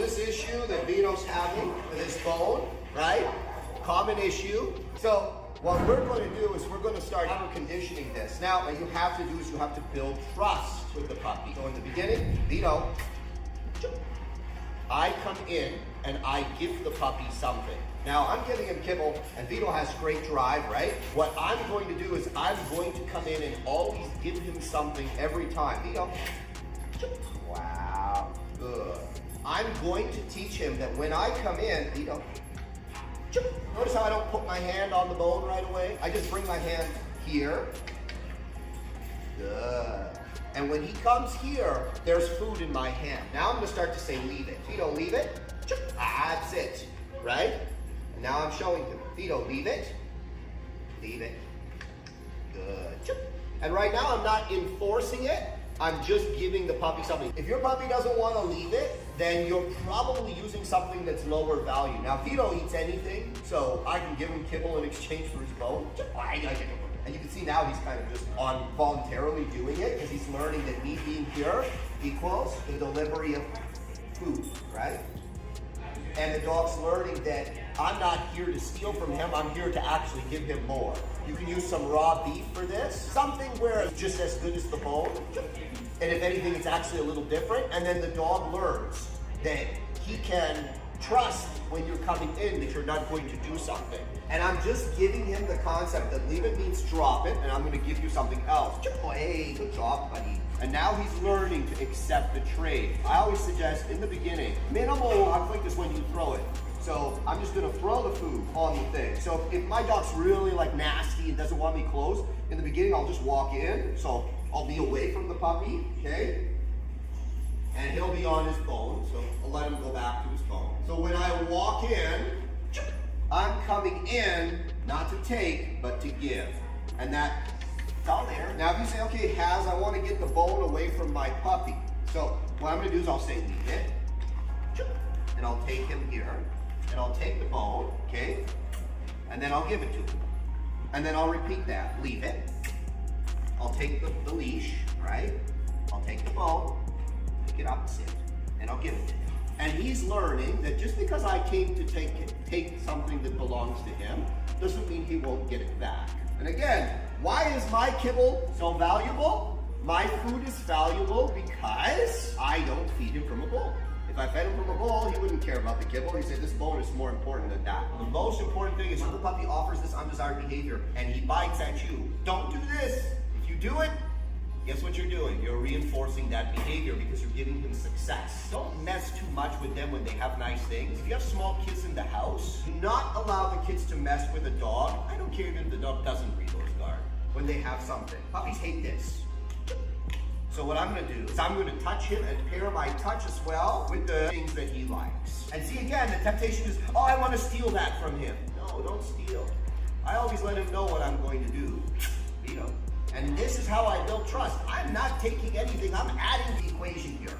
this issue that Vito's having with his bone, right? Common issue. So what we're going to do is we're going to start conditioning this. Now, what you have to do is you have to build trust with the puppy. So in the beginning, Vito, I come in and I give the puppy something. Now, I'm giving him kibble, and Vito has great drive, right? What I'm going to do is I'm going to come in and always give him something every time. Vito, wow, good. I'm going to teach him that when I come in, Vito, notice how I don't put my hand on the bone right away? I just bring my hand here. Good. And when he comes here, there's food in my hand. Now I'm gonna start to say, leave it. Vito, leave it. That's it, right? And now I'm showing him. Vito, leave it. Leave it. Good. And right now I'm not enforcing it. I'm just giving the puppy something. If your puppy doesn't want to leave it, then you're probably using something that's lower value. Now, Vito eats anything, so I can give him kibble in exchange for his bone. And you can see now he's kind of just voluntarily doing it because he's learning that me being here equals the delivery of food, right? And the dog's learning that I'm not here to steal from him, I'm here to actually give him more. You can use some raw beef for this, something where it's just as good as the bone, and if anything, it's actually a little different, and then the dog learns that he can trust when you're coming in that you're not going to do something. And I'm just giving him the concept that leave it means drop it, and I'm gonna give you something else. Oh, hey, good job, buddy. And now he's learning to accept the trade. I always suggest in the beginning, minimal conflict is when you throw it. So I'm just gonna throw the food on the thing. So if my dog's really like nasty and doesn't want me close, in the beginning I'll just walk in. So I'll be away from the puppy, okay? And he'll be on his bone, so I'll let him go back to his bone. So when I walk in, I'm coming in not to take, but to give. And that's all there. Now if you say, okay, Haz, I want to get the bone away from my puppy. So what I'm gonna do is I'll say, leave it. And I'll take him here. And I'll take the bone, okay? And then I'll give it to him. And then I'll repeat that, leave it. I'll take the leash, right? I'll take the bone, pick it up, sit, and I'll give it to him. And he's learning that just because I came to take something that belongs to him, doesn't mean he won't get it back. And again, why is my kibble so valuable? My food is valuable because I don't feed him from a bowl. If I fed him from a bowl, he wouldn't care about the kibble. He'd say, this bone is more important than that. The most important thing is if the puppy offers this undesired behavior and he bites at you, don't do this. If you do it, guess what you're doing? You're reinforcing that behavior because you're giving them success. Don't mess too much with them when they have nice things. If you have small kids in the house, do not allow the kids to mess with a dog. I don't care if the dog doesn't resource guard when they have something. Puppies hate this. So what I'm gonna do is I'm gonna touch him and pair my touch as well with the things that he likes. And see again, the temptation is, oh, I wanna steal that from him. No, don't steal. I always let him know what I'm going to do. Vito. And this is how I build trust. I'm not taking anything, I'm adding the equation here.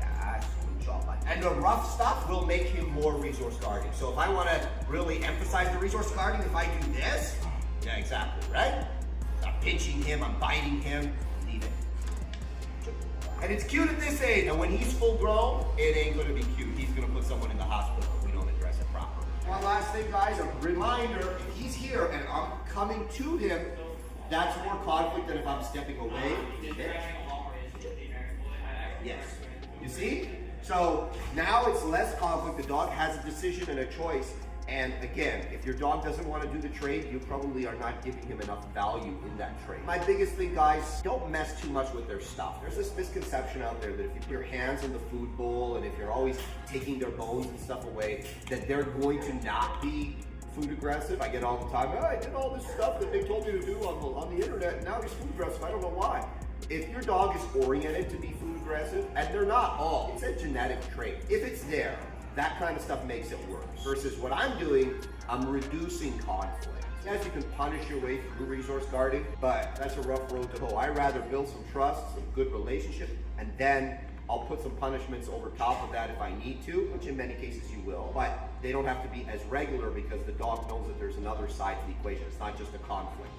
Yeah, good job. And the rough stuff will make him more resource guarding. So if I wanna really emphasize the resource guarding, if I do this, yeah, exactly, right? I'm pinching him, I'm biting him, leave it. And it's cute at this age. And when he's full grown, it ain't gonna be cute. He's gonna put someone in the hospital if we don't address it properly. One last thing, guys, a reminder, if he's here and I'm coming to him, that's more conflict than if I'm stepping away. Yes. You see? So now it's less conflict. The dog has a decision and a choice. And again, if your dog doesn't want to do the trade, you probably are not giving him enough value in that trade. My biggest thing, guys, don't mess too much with their stuff. There's this misconception out there that if you put your hands in the food bowl and if you're always taking their bones and stuff away, that they're going to not be food aggressive. I get all the time, oh, I did all this stuff that they told me to do on the internet, and now he's food aggressive. I don't know why. If your dog is oriented to be food aggressive, and they're not all, it's a genetic trait. If it's there, that kind of stuff makes it worse. Versus what I'm doing, I'm reducing conflict. Yes, you can punish your way through resource guarding, but that's a rough road to hoe. I'd rather build some trust, some good relationship, and then I'll put some punishments over top of that if I need to, which in many cases you will, but they don't have to be as regular because the dog knows that there's another side to the equation. It's not just a conflict.